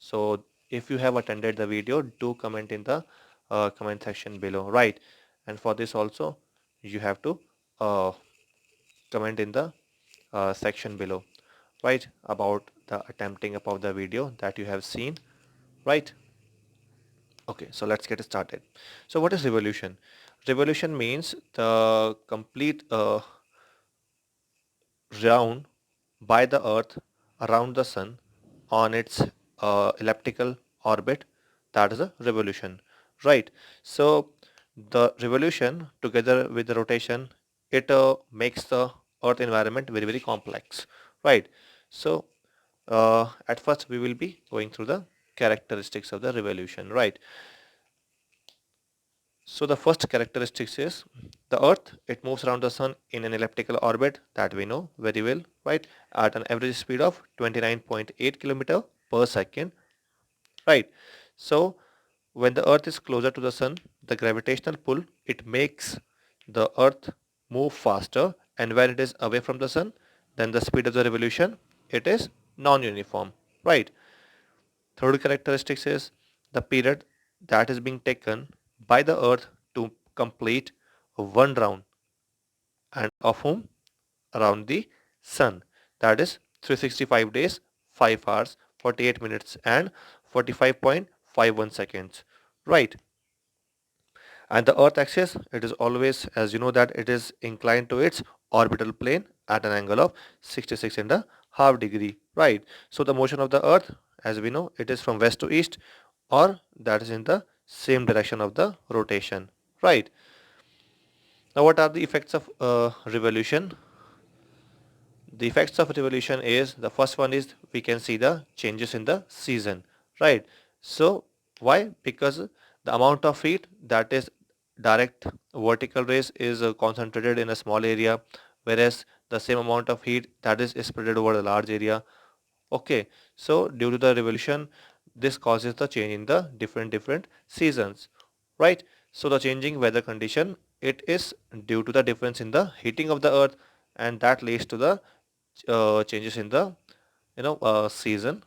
So if you have attended the video, do comment in the comment section below, right? And for this also, you have to uh, comment in the section below, right, about the attempting above the video that you have seen, right? Okay, so let's get started. So what is revolution? Revolution means the complete round by the earth around the sun on its elliptical orbit. That is a revolution, right? So the revolution together with the rotation, it makes the earth environment very, very complex, right? So at first we will be going through the characteristics of the revolution, right? So the first characteristics is the earth, it moves around the sun in an elliptical orbit, that we know very well, right? At an average speed of 29.8 kilometer per second, right? So when the earth is closer to the sun, the gravitational pull, it makes the earth move faster, and when it is away from the sun, then the speed of the revolution, it is non-uniform, right? Third characteristics is the period that is being taken by the earth to complete one round, and of whom, around the sun, that is 365 days, 5 hours, 48 minutes and 45.51 seconds, right? And the earth axis, it is always, as you know, that it is inclined to its orbital plane at an angle of 66 and a half degree, right? So the motion of the earth, as we know, it is from west to east, or that is in the same direction of the rotation, right? Now what are the effects of revolution? The effects of revolution is, the first one is we can see the changes in the season, right? So why? Because the amount of heat that is direct vertical rays is concentrated in a small area, whereas the same amount of heat that is spread over a large area. Okay, so due to the revolution, this causes the change in the different seasons, right? So the changing weather condition, it is due to the difference in the heating of the earth, and that leads to the changes in the season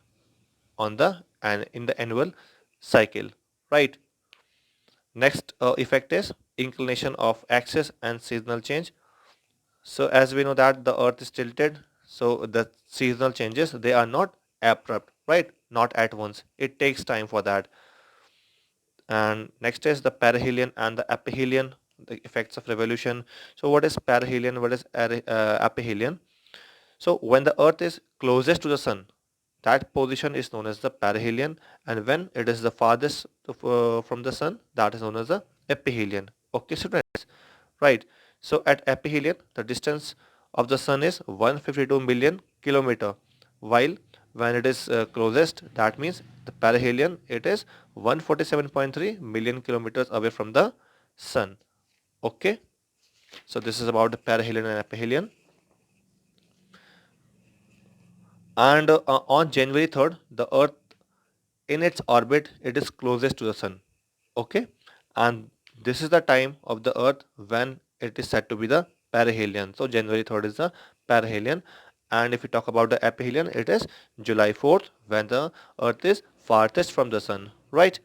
on the and in the annual cycle, right? Next effect is inclination of axis and seasonal change. So as we know that the earth is tilted, so the seasonal changes, they are not abrupt, right? Not at once. It takes time for that. And next is the perihelion and the aphelion, the effects of revolution. So what is perihelion? What is aphelion? So when the earth is closest to the sun, that position is known as the perihelion, and when it is the farthest from the sun, that is known as the aphelion. Okay, students, right? So at aphelion, the distance of the sun is 152 million kilometer, while when it is closest, that means the perihelion, it is 147.3 million kilometers away from the sun. Okay, so this is about the perihelion and aphelion. And on January 3rd, the earth in its orbit, it is closest to the sun. Okay, and this is the time of the earth when it is said to be the perihelion. So January 3rd is the perihelion, and if we talk about the aphelion, it is July 4th when the earth is farthest from the sun, right?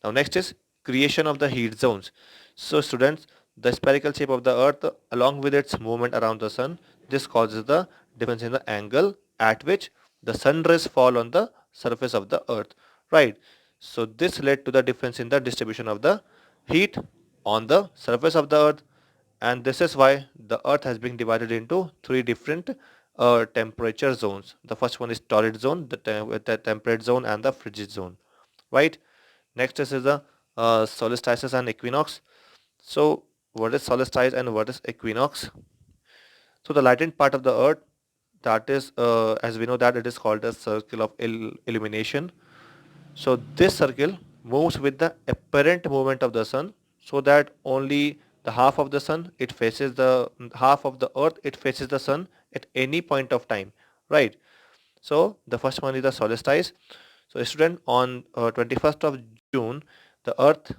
Now next is creation of the heat zones. So students, the spherical shape of the earth along with its movement around the sun, this causes the difference in the angle at which the sun rays fall on the surface of the earth, right? So this led to the difference in the distribution of the heat on the surface of the earth, and this is why the earth has been divided into three different temperature zones. The first one is torrid zone, the temperate zone and the frigid zone, right? Next is the solstices and equinox. So what is solstice and what is equinox? So the latent part of the earth, that is, as we know that it is called a circle of illumination. So this circle moves with the apparent movement of the sun, so that only the half of the sun, it faces the half of the earth, it faces the sun at any point of time, right? So the first one is the solstice. So student, on 21st of June, the earth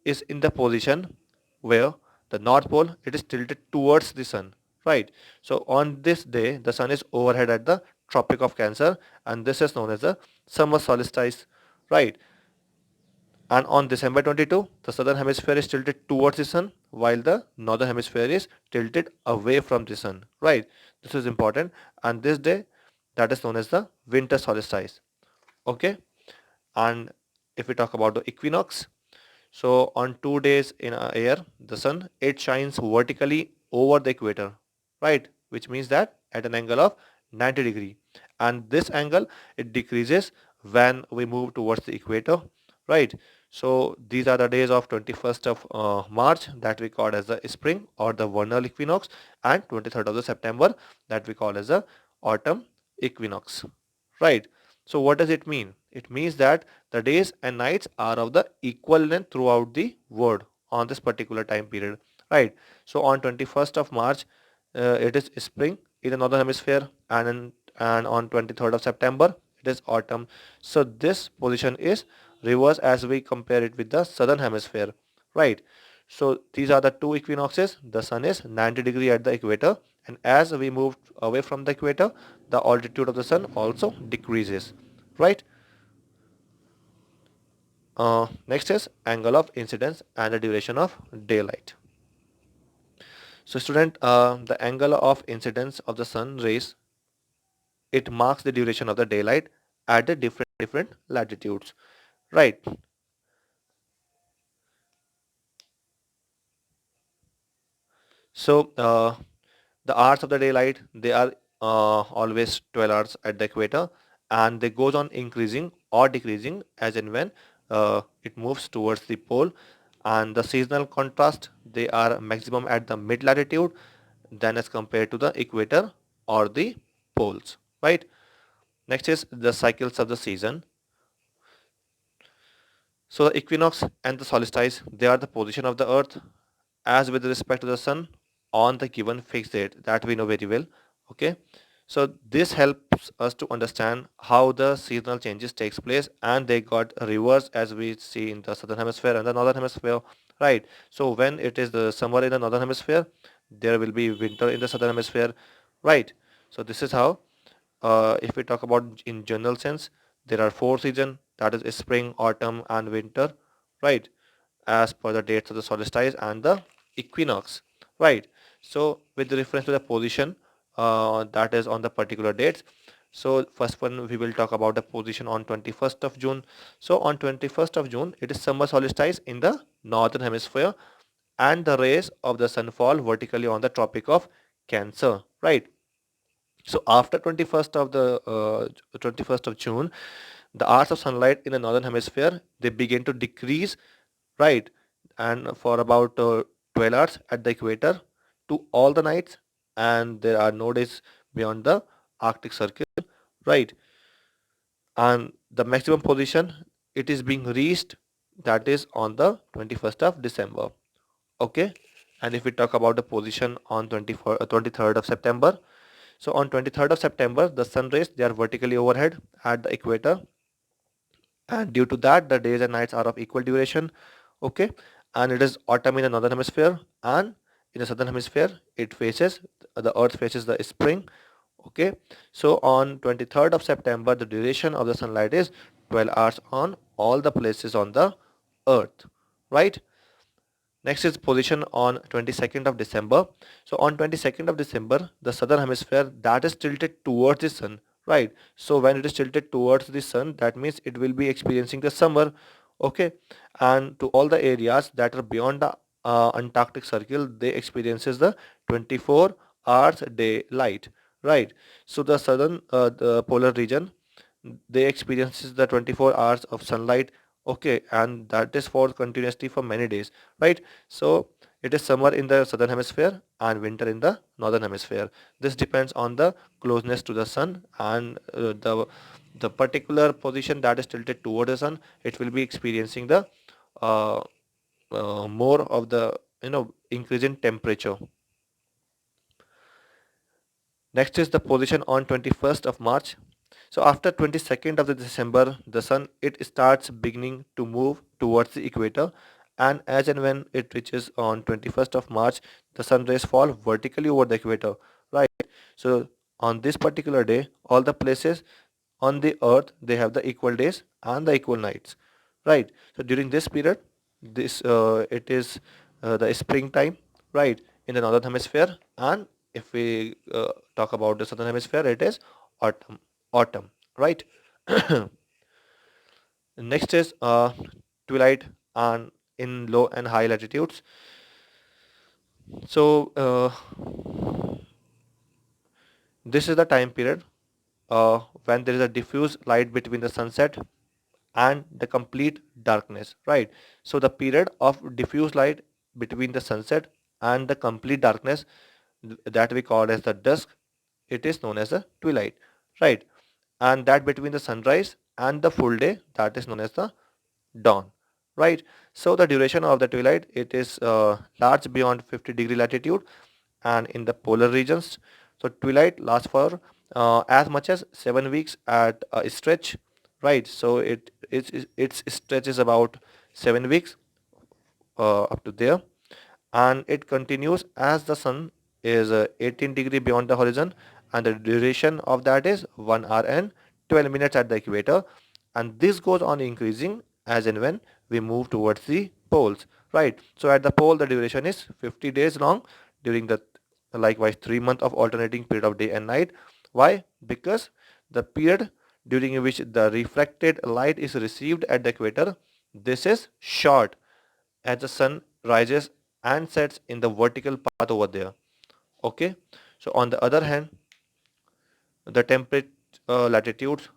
is in the position where the north pole, it is tilted towards the sun, right? So on this day, the sun is overhead at the Tropic of Cancer, and this is known as the summer solstice, right? And on December 22, the southern hemisphere is tilted towards the sun, while the northern hemisphere is tilted away from the sun, right? This is important, and this day, that is known as the winter solstice, okay? And if we talk about the equinox, so on 2 days in a year, the sun, it shines vertically over the equator, right? Which means that at an angle of 90 degree. And this angle, it decreases when we move towards the equator, right? So these are the days of 21st of March that we call as the spring or the vernal equinox, and 23rd of the September that we call as the autumn equinox, right? So what does it mean? It means that the days and nights are of the equal length throughout the world on this particular time period, right? So on 21st of March, it is spring in the northern hemisphere, and on 23rd of September, it is autumn. So this position is reverse as we compare it with the southern hemisphere, right? So these are the two equinoxes. The sun is 90 degree at the equator, and as we move away from the equator, the altitude of the sun also decreases, right? Next is angle of incidence and the duration of daylight. So student, the angle of incidence of the sun rays, it marks the duration of the daylight at the different latitudes, right? So the hours of the daylight, they are always 12 hours at the equator, and they goes on increasing or decreasing as and when it moves towards the pole. And the seasonal contrast, they are maximum at the mid latitude than as compared to the equator or the poles, right? Next is the cycles of the season. So the equinox and the solstice, they are the position of the earth as with respect to the sun on the given fixed date that we know very well, okay? So this helps us to understand how the seasonal changes takes place, and they got reversed as we see in the southern hemisphere and the northern hemisphere, right? So when it is the summer in the northern hemisphere, there will be winter in the southern hemisphere, right? So this is how, if we talk about in general sense, there are four seasons, that is spring, autumn, and winter, right? As per the dates of the solstice and the equinox, right? So with reference to the position, that is on the particular dates. So first one, we will talk about the position on 21st of June. So on 21st of June, it is summer solstice in the northern hemisphere, and the rays of the sun fall vertically on the Tropic of Cancer, right? So after 21st of June, the hours of sunlight in the northern hemisphere, they begin to decrease, right? And for about 12 hours at the equator to all the nights, and there are no days beyond the Arctic Circle, right? And the maximum position, it is being reached, that is on the 21st of December, okay? And if we talk about the position on 23rd of September, so on 23rd of September, the sun rays, they are vertically overhead at the equator, and due to that, the days and nights are of equal duration, okay? And it is autumn in the northern hemisphere, and in the southern hemisphere, it faces, the earth faces the spring, okay? So on 23rd of September, the duration of the sunlight is 12 hours on all the places on the earth, right? Next is position on 22nd of December. So on 22nd of December, the southern hemisphere, that is tilted towards the sun, right? So when it is tilted towards the sun, that means it will be experiencing the summer, okay? And to all the areas that are beyond the Antarctic Circle, they experiences the 24 hours daylight, right? So the southern, the polar region, they experiences the 24 hours of sunlight, okay, and that is for continuously for many days, right? So it is summer in the southern hemisphere and winter in the northern hemisphere. This depends on the closeness to the sun, and the particular position that is tilted toward the sun, it will be experiencing the uh, more of the, increase in temperature. Next is the position on 21st of March. So after 22nd of the December, the sun, it starts beginning to move towards the equator, and as and when it reaches on 21st of March, the sun rays fall vertically over the equator, right? So on this particular day, all the places on the earth, they have the equal days and the equal nights, right? So during this period, this it is the springtime, right, in the northern hemisphere, and if we talk about the southern hemisphere, it is autumn, right? Next is twilight and in low and high latitudes. So this is the time period when there is a diffuse light between the sunset and the complete darkness, right? So the period of diffuse light between the sunset and the complete darkness, that we call as the dusk, it is known as the twilight, right? And that between the sunrise and the full day, that is known as the dawn, right? So the duration of the twilight, it is large beyond 50-degree latitude and in the polar regions. So twilight lasts for as much as 7 weeks at a stretch, right? So its stretch is about 7 weeks up to there, and it continues as the sun is 18 degree beyond the horizon, and the duration of that is 1 hour and 12 minutes at the equator, and this goes on increasing as and when we move towards the poles, right? So at the pole the duration is 50 days long during the likewise 3 months of alternating period of day and night. Why? Because the period during which the reflected light is received at the equator, this is short as the sun rises and sets in the vertical path over there. Okay. So on the other hand, the temperate latitudes,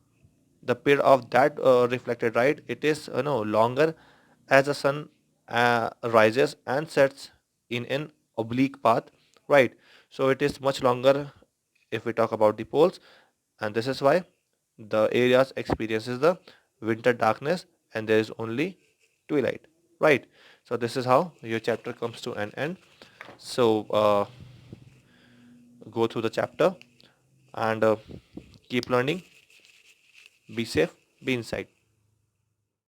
the period of that reflected light, it is longer as the sun rises and sets in an oblique path, right? So it is much longer if we talk about the poles, and this is why the areas experiences the winter darkness and there is only twilight, right? So this is how your chapter comes to an end. So go through the chapter and keep learning. Be safe, be inside.